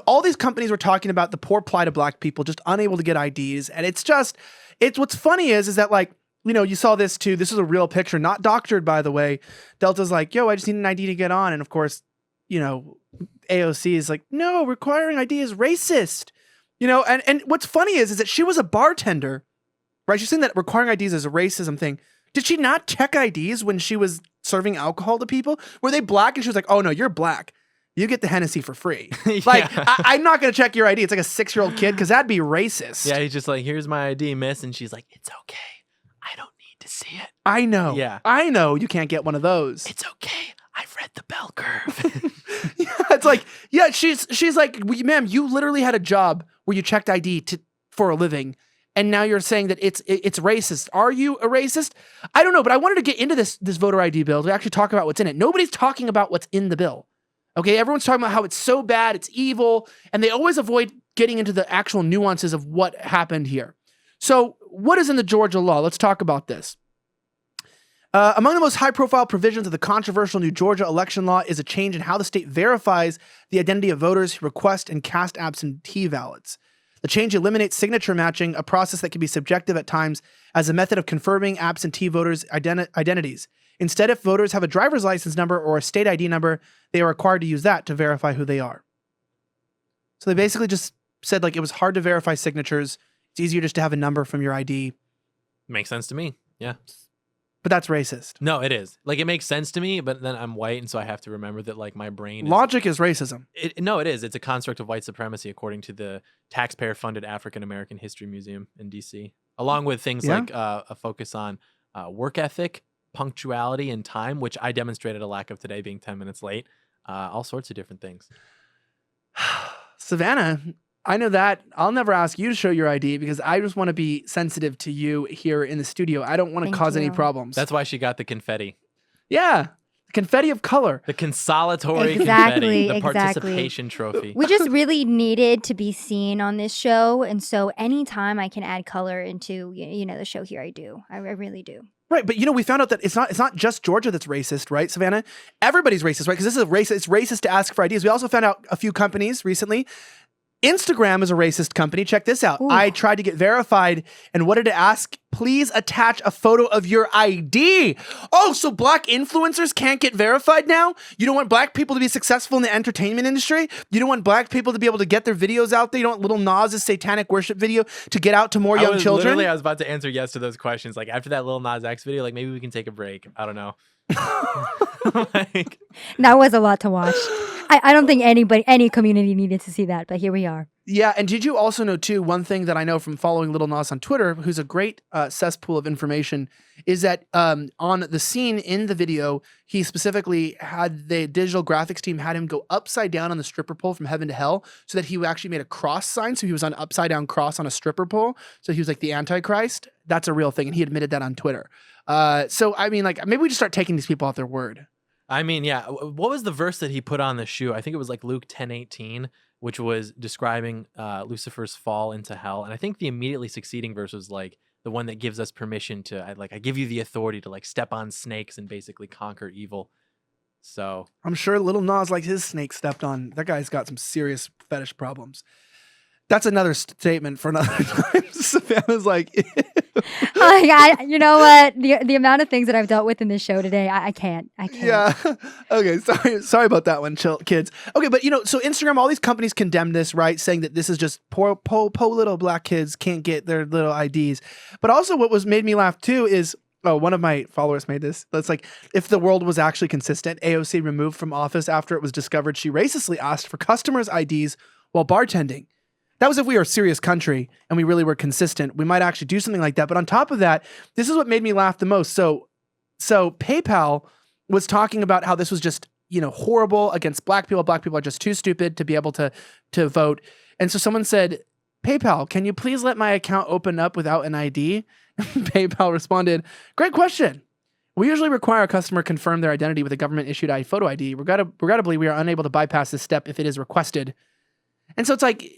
All these companies were talking about the poor plight of black people, just unable to get IDs. And it's what's funny is that like, you saw this too. This is a real picture, not doctored, by the way. Delta's like, yo, I just need an ID to get on. And of course, AOC is like, no, requiring ID is racist. And what's funny is that she was a bartender, right? She's saying that requiring IDs is a racism thing. Did she not check IDs when she was serving alcohol to people? Were they black? And she was like, oh no, you're black. You get the Hennessy for free. Like, I'm not going to check your ID. It's like a 6-year-old kid, because that'd be racist. Yeah, he's just like, here's my ID, miss. And she's like, it's okay. I don't need to see it. I know. Yeah. I know you can't get one of those. It's okay. I've read the bell curve. Yeah, it's like, yeah, she's like, ma'am, you literally had a job where you checked ID for a living, and now you're saying that it's racist. Are you a racist? I don't know, but I wanted to get into this voter ID bill to actually talk about what's in it. Nobody's talking about what's in the bill. Okay, everyone's talking about how it's so bad, it's evil, and they always avoid getting into the actual nuances of what happened here. So what is in the Georgia law? Let's talk about this. Among the most high-profile provisions of the controversial new Georgia election law is a change in how the state verifies the identity of voters who request and cast absentee ballots. The change eliminates signature matching, a process that can be subjective at times, as a method of confirming absentee voters' identities. Instead, if voters have a driver's license number or a state ID number, they are required to use that to verify who they are. So they basically just said like it was hard to verify signatures. It's easier just to have a number from your ID. Makes sense to me. Yeah. But that's racist. No, it is. Like, it makes sense to me, but then I'm white, and so I have to remember that, like, my brain Logic is racism. No, it is. It's a construct of white supremacy, according to the taxpayer-funded African American History Museum in D.C., along with things like a focus on work ethic, punctuality, and time, which I demonstrated a lack of today, being 10 minutes late. All sorts of different things. Savannah, I know that I'll never ask you to show your ID because I just want to be sensitive to you here in the studio. I don't want to cause any problems. That's why she got the confetti. Yeah. Confetti of color. The consolatory confetti. The participation trophy. We just really needed to be seen on this show. And so anytime I can add color into, the show here, I do. I really do. Right, but we found out that it's not just Georgia that's racist, right, Savannah? Everybody's racist, right? Because this is racist. It's racist to ask for IDs. We also found out a few companies recently. Instagram is a racist company. Check this out. Ooh. I tried to get verified and wanted to ask, please attach a photo of your ID. Oh, so black influencers can't get verified now? You don't want black people to be successful in the entertainment industry? You don't want black people to be able to get their videos out there? You don't want Lil Nas' satanic worship video to get out to more young children? I was about to answer yes to those questions. Like, after that Lil Nas X video, like, maybe we can take a break. I don't know. That was a lot to watch. I don't think any community needed to see that, but here we are. Yeah, and did you also know, too, one thing that I know from following Lil Nas on Twitter, who's a great cesspool of information, is that on the scene in the video, he specifically had the digital graphics team had him go upside down on the stripper pole from heaven to hell so that he actually made a cross sign. So he was on an upside down cross on a stripper pole. So he was like the Antichrist. That's a real thing. And he admitted that on Twitter. So, I mean, like, maybe we just start taking these people at their word. I mean, yeah. What was the verse that he put on the shoe? I think it was like Luke 10:18, which was describing Lucifer's fall into hell. And I think the immediately succeeding verse was like the one that gives us permission to, I give you the authority to like step on snakes and basically conquer evil. So I'm sure Lil Nas likes his snake stepped on. That guy's got some serious fetish problems. That's another statement for another time. Savannah's like, you know what? The amount of things that I've dealt with in this show today, I can't. Yeah. Okay. Sorry about that one, chill, kids. Okay, but so Instagram, all these companies condemn this, right? Saying that this is just poor little black kids can't get their little IDs. But also, what made me laugh too is, one of my followers made this. That's like, if the world was actually consistent, AOC removed from office after it was discovered she racistly asked for customers' IDs while bartending. That was if we were a serious country and we really were consistent. We might actually do something like that. But on top of that, this is what made me laugh the most. So PayPal was talking about how this was just, horrible against black people. Black people are just too stupid to be able to vote. And so someone said, PayPal, can you please let my account open up without an ID? PayPal responded, great question. We usually require a customer confirm their identity with a government-issued photo ID. Regrettably, we are unable to bypass this step if it is requested. And so it's like,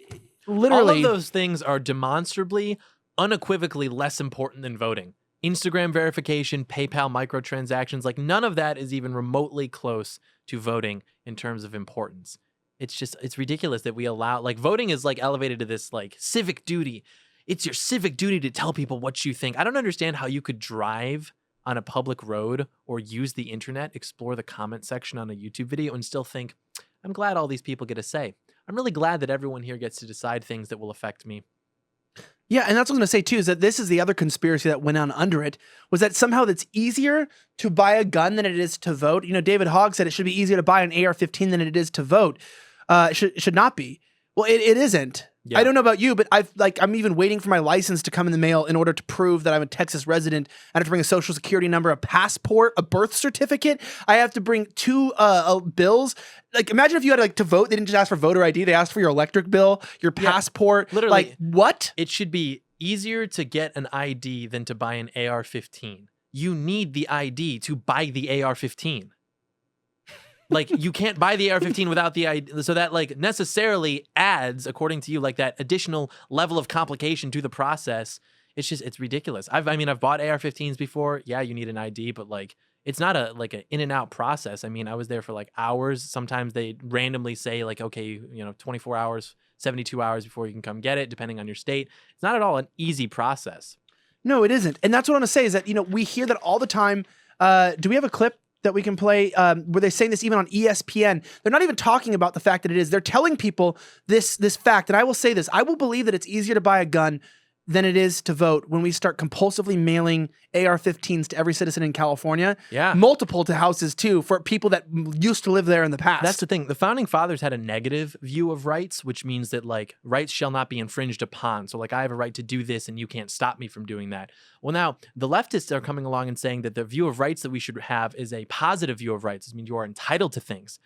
literally, all of those things are demonstrably, unequivocally less important than voting. Instagram verification, PayPal microtransactions, like none of that is even remotely close to voting in terms of importance. it's ridiculous that we allow, like, voting is like elevated to this like civic duty. It's your civic duty to tell people what you think. I don't understand how you could drive on a public road or use the internet, explore the comment section on a YouTube video and still think, I'm glad all these people get a say. I'm really glad that everyone here gets to decide things that will affect me. Yeah, and that's what I was going to say too, is that this is the other conspiracy that went on under it, was that somehow it's easier to buy a gun than it is to vote. You know, David Hogg said it should be easier to buy an AR-15 than it is to vote. It should not be. Well, it isn't. Yeah. I don't know about you, but I'm even waiting for my license to come in the mail in order to prove that I'm a Texas resident. I have to bring a social security number, a passport, a birth certificate. I have to bring 2 bills. Like, imagine if you had to vote. They didn't just ask for voter ID. They asked for your electric bill, your passport. Literally. Like, what? It should be easier to get an ID than to buy an AR-15. You need the ID to buy the AR-15. Like, you can't buy the AR-15 without the ID. So that, like, necessarily adds, according to you, like, that additional level of complication to the process. It's ridiculous. I've bought AR-15s before. Yeah, you need an ID, but, like, it's not an in and out process. I mean, I was there for, like, hours. Sometimes they randomly say, like, okay, 24 hours, 72 hours before you can come get it, depending on your state. It's not at all an easy process. No, it isn't. And that's what I want to say is that, we hear that all the time. Do we have a clip that we can play where they're saying this even on ESPN? They're not even talking about the fact that it is. They're telling people this fact. And I will say this. I will believe that it's easier to buy a gun than it is to vote when we start compulsively mailing AR-15s to every citizen in California. Yeah. Multiple to houses, too, for people that used to live there in the past. That's the thing. The founding fathers had a negative view of rights, which means that, like, rights shall not be infringed upon. So, like, I have a right to do this and you can't stop me from doing that. Well, now, the leftists are coming along and saying that the view of rights that we should have is a positive view of rights. It means you are entitled to things.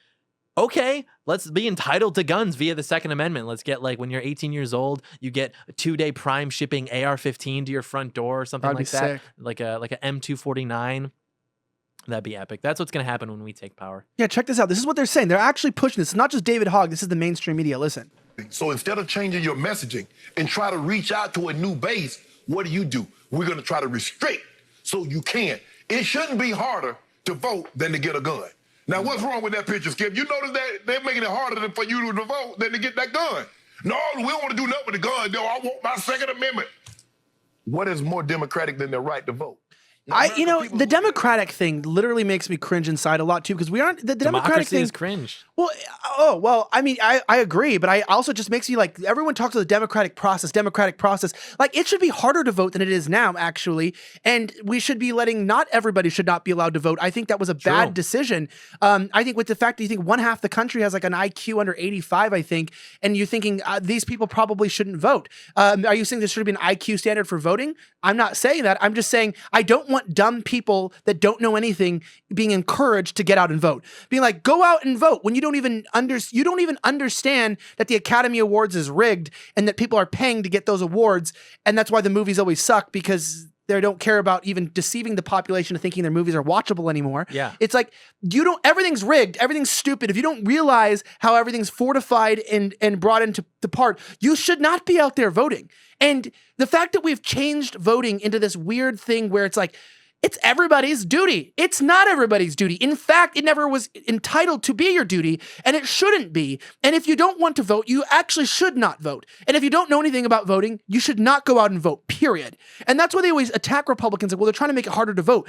Okay, let's be entitled to guns via the Second Amendment. Let's get, like, when you're 18 years old, you get a 2-day prime shipping AR-15 to your front door or something like that. Sick. Like a M249. That'd be epic. That's what's going to happen when we take power. Yeah, check this out. This is what they're saying. They're actually pushing this. It's not just David Hogg. This is the mainstream media. Listen. So instead of changing your messaging and try to reach out to a new base, what do? We're going to try to restrict so you can. It shouldn't be harder to vote than to get a gun. Now, what's wrong with that picture, Skip? You notice that they're making it harder for you to vote than to get that gun. No, we don't want to do nothing with the gun, though. I want my Second Amendment. What is more democratic than the right to vote? The Democratic thing literally makes me cringe inside a lot too, because we aren't the Democratic Democracy thing is cringe. Well, I mean, I agree, but I also just makes me like, everyone talks about the democratic process. Like, it should be harder to vote than it is now, actually. And we should be not everybody should not be allowed to vote. I think that was a bad decision. I think with the fact that you think one half the country has like an IQ under 85, I think, and you're thinking these people probably shouldn't vote. Are you saying there should be an IQ standard for voting? I'm not saying that. I'm just saying I don't want dumb people that don't know anything being encouraged to get out and vote. Being like, go out and vote when you don't even understand that the Academy Awards is rigged and that people are paying to get those awards, and that's why the movies always suck, because they don't care about even deceiving the population to thinking their movies are watchable anymore. Yeah. It's like, everything's rigged, everything's stupid. If you don't realize how everything's fortified and brought into the part, you should not be out there voting. And the fact that we've changed voting into this weird thing where it's like, it's everybody's duty. It's not everybody's duty. In fact, it never was entitled to be your duty, and it shouldn't be. And if you don't want to vote, you actually should not vote. And if you don't know anything about voting, you should not go out and vote, period. And that's why they always attack Republicans. Like, well, they're trying to make it harder to vote.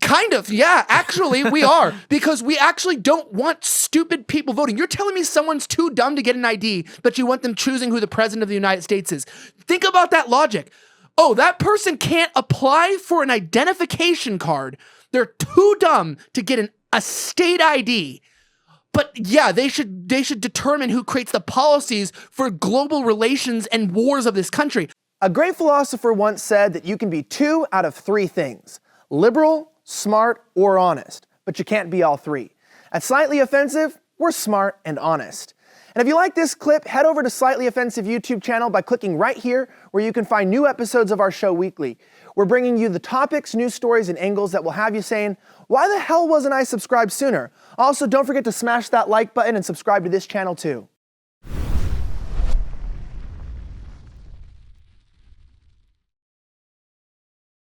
Kind of, yeah, actually we are, because we actually don't want stupid people voting. You're telling me someone's too dumb to get an ID, but you want them choosing who the president of the United States is. Think about that logic. Oh, that person can't apply for an identification card. They're too dumb to get a state ID. But yeah, they should determine who creates the policies for global relations and wars of this country. A great philosopher once said that you can be 2 out of 3 things: liberal, smart, or honest, but you can't be all 3. At Slightly Offensive, we're smart and honest. And if you like this clip, head over to Slightly Offensive YouTube channel by clicking right here, where you can find new episodes of our show weekly. We're bringing you the topics, news stories, and angles that will have you saying, why the hell wasn't I subscribed sooner? Also, don't forget to smash that like button and subscribe to this channel too.